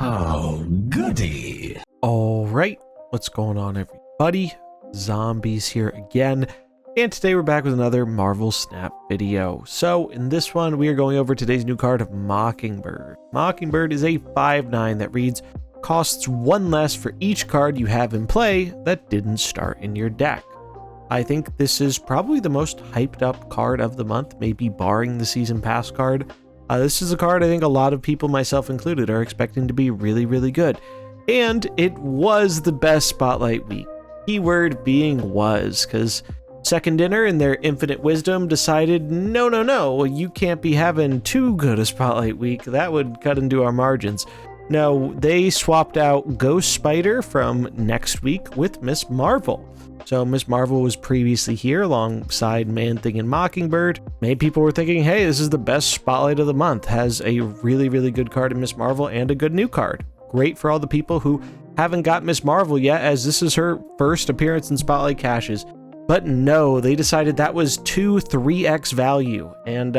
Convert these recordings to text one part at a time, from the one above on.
Oh, goody. All right, what's going on, everybody? Zombies here again, and today we're back with another Marvel Snap video. So in this one, we are going over today's new card, Mockingbird. Mockingbird is a 5/9 that reads, costs 1 less for each card you have in play that didn't start in your deck. I think this is probably the most hyped up card of the month, maybe barring the Season Pass card. This is a card I think a lot of people, myself included, are expecting to be really, really good. And it was the best Spotlight week. Keyword being was, because Second Dinner in their infinite wisdom decided, no, you can't be having too good a Spotlight week. That would cut into our margins. No, they swapped out Ghost Spider from next week with Miss Marvel. So Miss Marvel was previously here alongside Man-Thing and Mockingbird. Many people were thinking, hey, this is the best Spotlight of the month. Has a really, really good card in Miss Marvel and a good new card. Great for all the people who haven't got Miss Marvel yet, as this is her first appearance in Spotlight Caches. But no, they decided that was 3x value. And,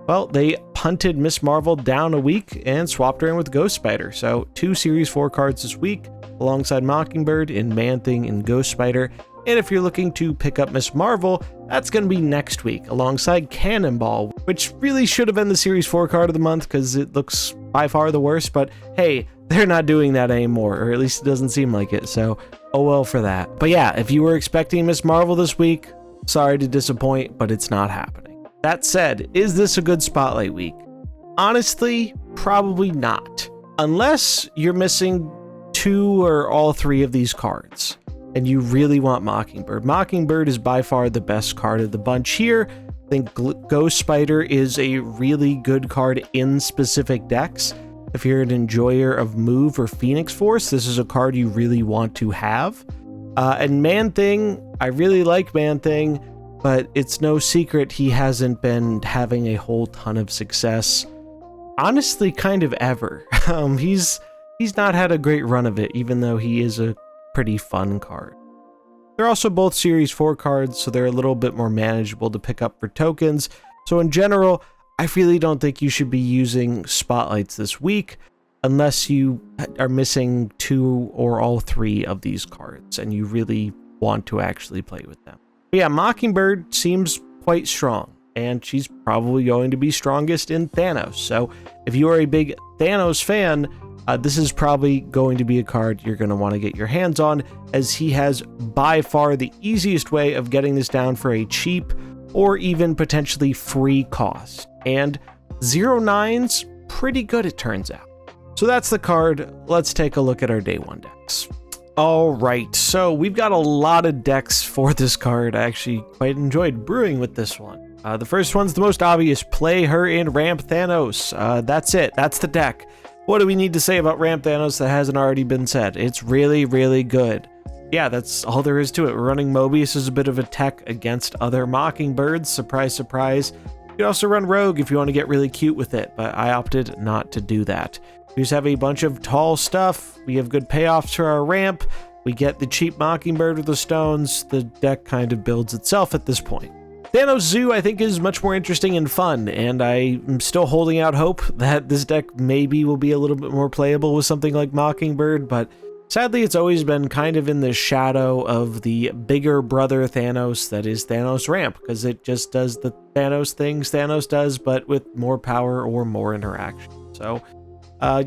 well, they punted Miss Marvel down a week and swapped her in with Ghost Spider. So 2 Series 4 cards this week, alongside Mockingbird and Man-Thing and Ghost Spider. And if you're looking to pick up Miss Marvel, that's going to be next week, alongside Cannonball, which really should have been the Series 4 card of the month because it looks by far the worst. But hey, they're not doing that anymore, or at least it doesn't seem like it. So, oh well for that. But yeah, if you were expecting Miss Marvel this week, sorry to disappoint, but it's not happening. That said, is this a good Spotlight week? Honestly, probably not. Unless you're missing 2 or all 3 of these cards, and you really want Mockingbird. Mockingbird is by far the best card of the bunch here. I think Ghost Spider is a really good card in specific decks. If you're an enjoyer of Move or Phoenix Force, this is a card you really want to have. And Man-Thing, I really like Man-Thing, but it's no secret he hasn't been having a whole ton of success. Honestly, kind of ever. He's not had a great run of it, even though he is a pretty fun card. They're also both Series 4 cards, so they're a little bit more manageable to pick up for tokens. So in general, I really don't think you should be using Spotlights this week unless you are missing 2 or all 3 of these cards and you really want to actually play with them. But yeah, Mockingbird seems quite strong, and she's probably going to be strongest in Thanos. So if you are a big Thanos fan, this is probably going to be a card you're going to want to get your hands on, as he has by far the easiest way of getting this down for a cheap or even potentially free cost. And 0/9's pretty good, it turns out. So that's the card. Let's take a look at our day 1 decks. All right, so we've got a lot of decks for this card. I actually quite enjoyed brewing with this one. The first one's the most obvious. Play her in Ramp Thanos. That's it. That's the deck. What do we need to say about Ramp Thanos that hasn't already been said? It's really, really good. Yeah, that's all there is to it. We're running Mobius as a bit of a tech against other Mockingbirds. Surprise, surprise. You can also run Rogue if you want to get really cute with it, but I opted not to do that. We just have a bunch of tall stuff. We have good payoffs for our ramp. We get the cheap Mockingbird with the stones. The deck kind of builds itself at this point. Thanos Zoo, I think, is much more interesting and fun, and I'm still holding out hope that this deck maybe will be a little bit more playable with something like Mockingbird, but sadly it's always been kind of in the shadow of the bigger brother Thanos that is Thanos Ramp, because it just does the Thanos things Thanos does, but with more power or more interaction. So,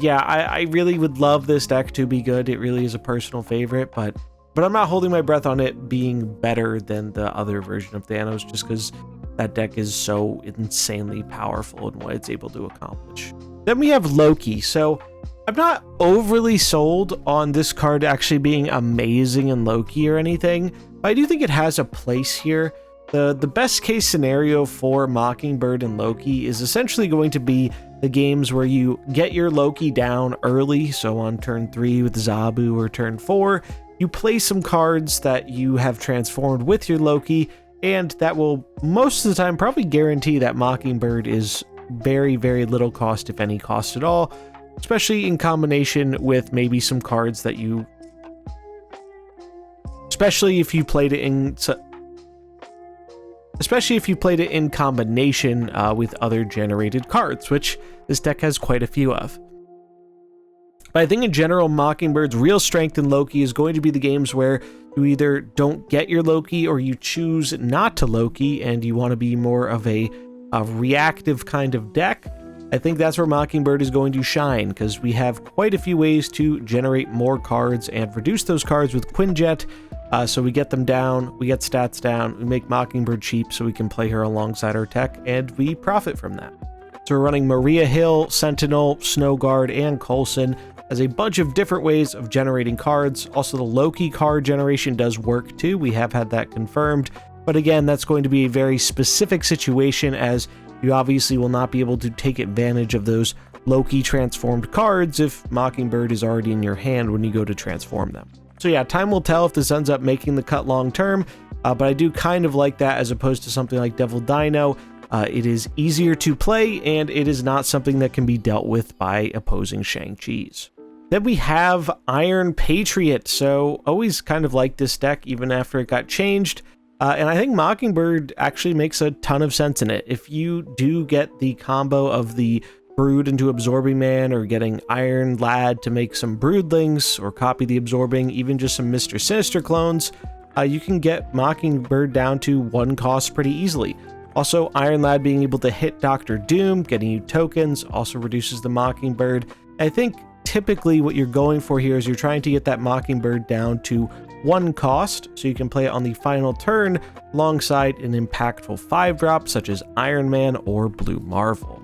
yeah, I really would love this deck to be good. It really is a personal favorite, but I'm not holding my breath on it being better than the other version of Thanos, just because that deck is so insanely powerful in what it's able to accomplish. Then we have Loki. So I'm not overly sold on this card actually being amazing in Loki or anything, but I do think it has a place here. The best case scenario for Mockingbird and Loki is essentially going to be the games where you get your Loki down early, so on turn 3 with Zabu or turn 4, you play some cards that you have transformed with your Loki, and that will most of the time probably guarantee that Mockingbird is very, very little cost, if any cost at all, especially in combination with maybe some cards that you... Especially if you played it in combination with other generated cards, which this deck has quite a few of. But I think in general, Mockingbird's real strength in Loki is going to be the games where you either don't get your Loki or you choose not to Loki and you want to be more of a reactive kind of deck. I think that's where Mockingbird is going to shine, because we have quite a few ways to generate more cards and reduce those cards with Quinjet. So we get them down, we get stats down, we make Mockingbird cheap so we can play her alongside our tech, and we profit from that. So we're running Maria Hill, Sentinel, Snow Guard, and Coulson as a bunch of different ways of generating cards. Also, the Loki card generation does work too. We have had that confirmed. But again, that's going to be a very specific situation, as you obviously will not be able to take advantage of those Loki transformed cards if Mockingbird is already in your hand when you go to transform them. So yeah, time will tell if this ends up making the cut long term, but I do kind of like that as opposed to something like Devil Dino. It is easier to play, and it is not something that can be dealt with by opposing Shang-Chi's. Then we have Iron Patriot, so always kind of like this deck even after it got changed. And I think Mockingbird actually makes a ton of sense in it. If you do get the combo of the Brood into Absorbing Man, or getting Iron Lad to make some Broodlings, or copy the Absorbing, even just some Mr. Sinister clones, you can get Mockingbird down to 1 cost pretty easily. Also, Iron Lad being able to hit Dr. Doom, getting you tokens, also reduces the Mockingbird. I think typically what you're going for here is you're trying to get that Mockingbird down to 1 cost, so you can play it on the final turn alongside an impactful 5-drop such as Iron Man or Blue Marvel.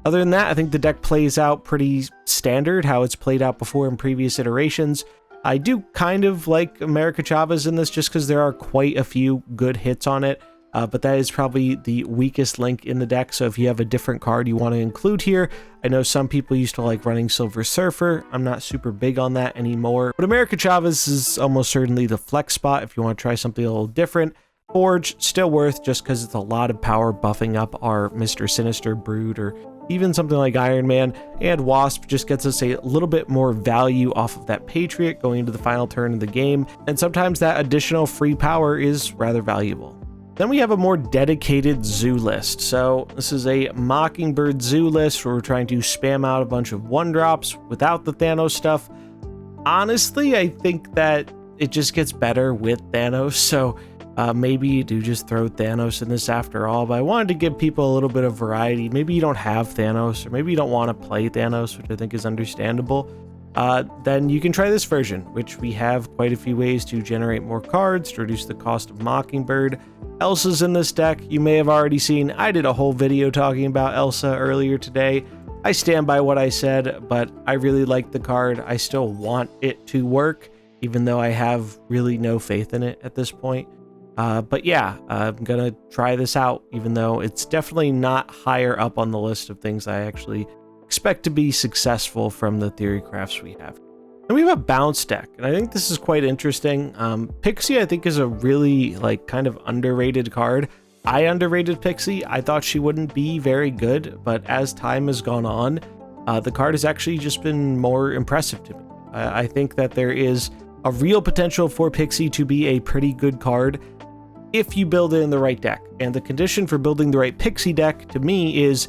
Other than that, I think the deck plays out pretty standard how it's played out before in previous iterations. I do kind of like America Chavez in this just because there are quite a few good hits on it. But that is probably the weakest link in the deck, so if you have a different card you want to include here, I know some people used to like running Silver Surfer. I'm not super big on that anymore, but America Chavez is almost certainly the flex spot if you want to try something a little different. Forge, still worth just because it's a lot of power buffing up our Mr. Sinister, Brood, or even something like Iron Man, and Wasp just gets us a little bit more value off of that Patriot going into the final turn of the game, and sometimes that additional free power is rather valuable. Then we have a more dedicated zoo list. So this is a Mockingbird Zoo list where we're trying to spam out a bunch of 1-drops without the Thanos stuff. Honestly, I think that it just gets better with Thanos. So maybe you do just throw Thanos in this after all, but I wanted to give people a little bit of variety. Maybe you don't have Thanos, or maybe you don't want to play Thanos, which I think is understandable. Then you can try this version, which we have quite a few ways to generate more cards to reduce the cost of Mockingbird. Elsa's in this deck. You may have already seen, I did a whole video talking about Elsa earlier today. I stand by what I said, but I really like the card. I still want it to work, even though I have really no faith in it at this point. But yeah, I'm gonna try this out, even though it's definitely not higher up on the list of things I actually expect to be successful from the theory crafts we have. And we have a bounce deck, and I think this is quite interesting. Pixie, I think, is a really kind of underrated card. I underrated Pixie. I thought she wouldn't be very good, but as time has gone on, the card has actually just been more impressive to me. I think that there is a real potential for Pixie to be a pretty good card if you build it in the right deck. And the condition for building the right Pixie deck, to me, is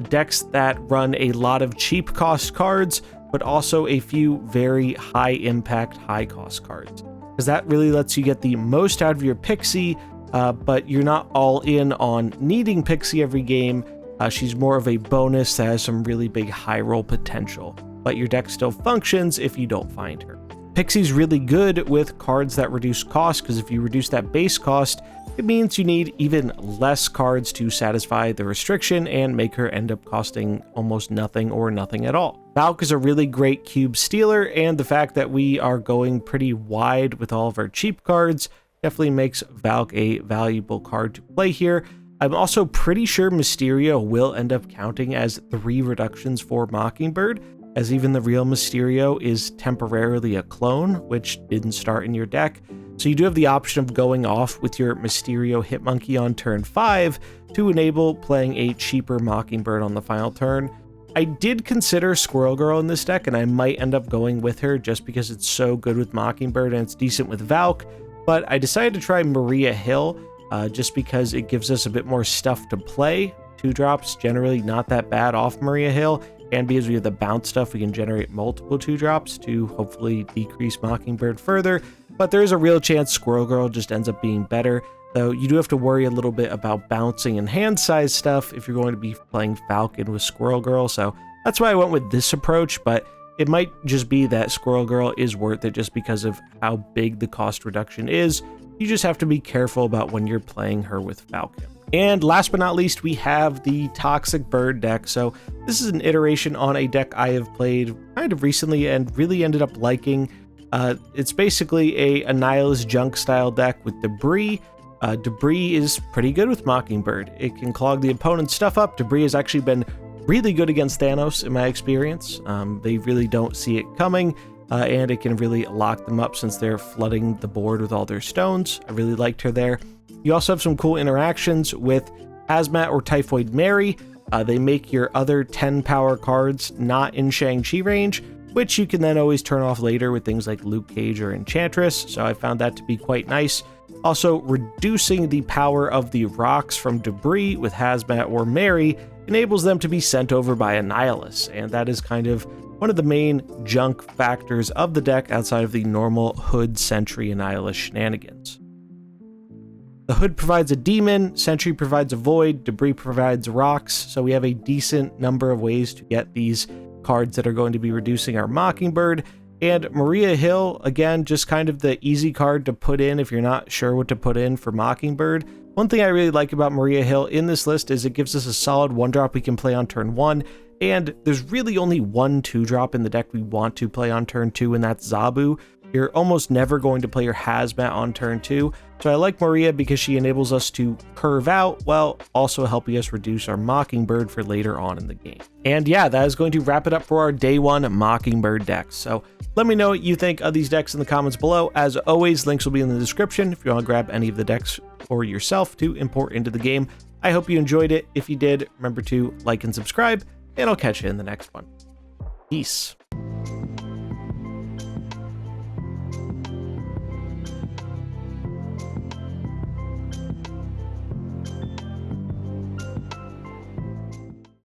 decks that run a lot of cheap cost cards, but also a few very high impact, high cost cards. Because that really lets you get the most out of your Pixie, but you're not all in on needing Pixie every game. She's more of a bonus that has some really big high roll potential, but your deck still functions if you don't find her. Pixie's really good with cards that reduce cost, because if you reduce that base cost, it means you need even less cards to satisfy the restriction and make her end up costing almost nothing or nothing at all. Valk is a really great cube stealer, and the fact that we are going pretty wide with all of our cheap cards definitely makes Valk a valuable card to play here. I'm also pretty sure Mysterio will end up counting as 3 reductions for Mockingbird, as even the real Mysterio is temporarily a clone, which didn't start in your deck. So you do have the option of going off with your Mysterio Hitmonkey on turn 5 to enable playing a cheaper Mockingbird on the final turn. I did consider Squirrel Girl in this deck, and I might end up going with her just because it's so good with Mockingbird and it's decent with Valk, but I decided to try Maria Hill just because it gives us a bit more stuff to play. 2 drops, generally not that bad off Maria Hill, And because we have the bounce stuff, we can generate multiple 2-drops to hopefully decrease Mockingbird further. But there is a real chance Squirrel Girl just ends up being better, though you do have to worry a little bit about bouncing and hand size stuff if you're going to be playing Falcon with Squirrel Girl. So that's why I went with this approach, but it might just be that Squirrel Girl is worth it just because of how big the cost reduction is. You just have to be careful about when you're playing her with Falcon. And last but not least, we have the Toxic Bird deck. So this is an iteration on a deck I have played kind of recently and really ended up liking. It's basically a Nihilist Junk style deck with Debris. Debris is pretty good with Mockingbird. It can clog the opponent's stuff up. Debris has actually been really good against Thanos in my experience. They really don't see it coming, and it can really lock them up since they're flooding the board with all their stones. I really liked her there. You also have some cool interactions with Hazmat or Typhoid Mary. They make your other 10 power cards not in Shang-Chi range, which you can then always turn off later with things like Luke Cage or Enchantress, so I found that to be quite nice. Also, reducing the power of the rocks from Debris with Hazmat or Mary enables them to be sent over by a Nihilist, and that is kind of one of the main junk factors of the deck outside of the normal Hood, Sentry, and Nihilist shenanigans. The Hood provides a demon, Sentry provides a void, Debris provides rocks, so we have a decent number of ways to get these cards that are going to be reducing our Mockingbird. And Maria Hill, again, just kind of the easy card to put in if you're not sure what to put in for Mockingbird. One thing I really like about Maria Hill in this list is it gives us a solid 1-drop we can play on turn 1, and there's really only one 2-drop in the deck we want to play on turn 2, and that's Zabu. You're almost never going to play your Hazmat on turn 2, so I like Maria because she enables us to curve out while also helping us reduce our Mockingbird for later on in the game. And yeah, that is going to wrap it up for our day 1 Mockingbird decks. So let me know what you think of these decks in the comments below. As always, links will be in the description if you want to grab any of the decks for yourself to import into the game. I hope you enjoyed it. If you did, remember to like and subscribe, and I'll catch you in the next one. Peace.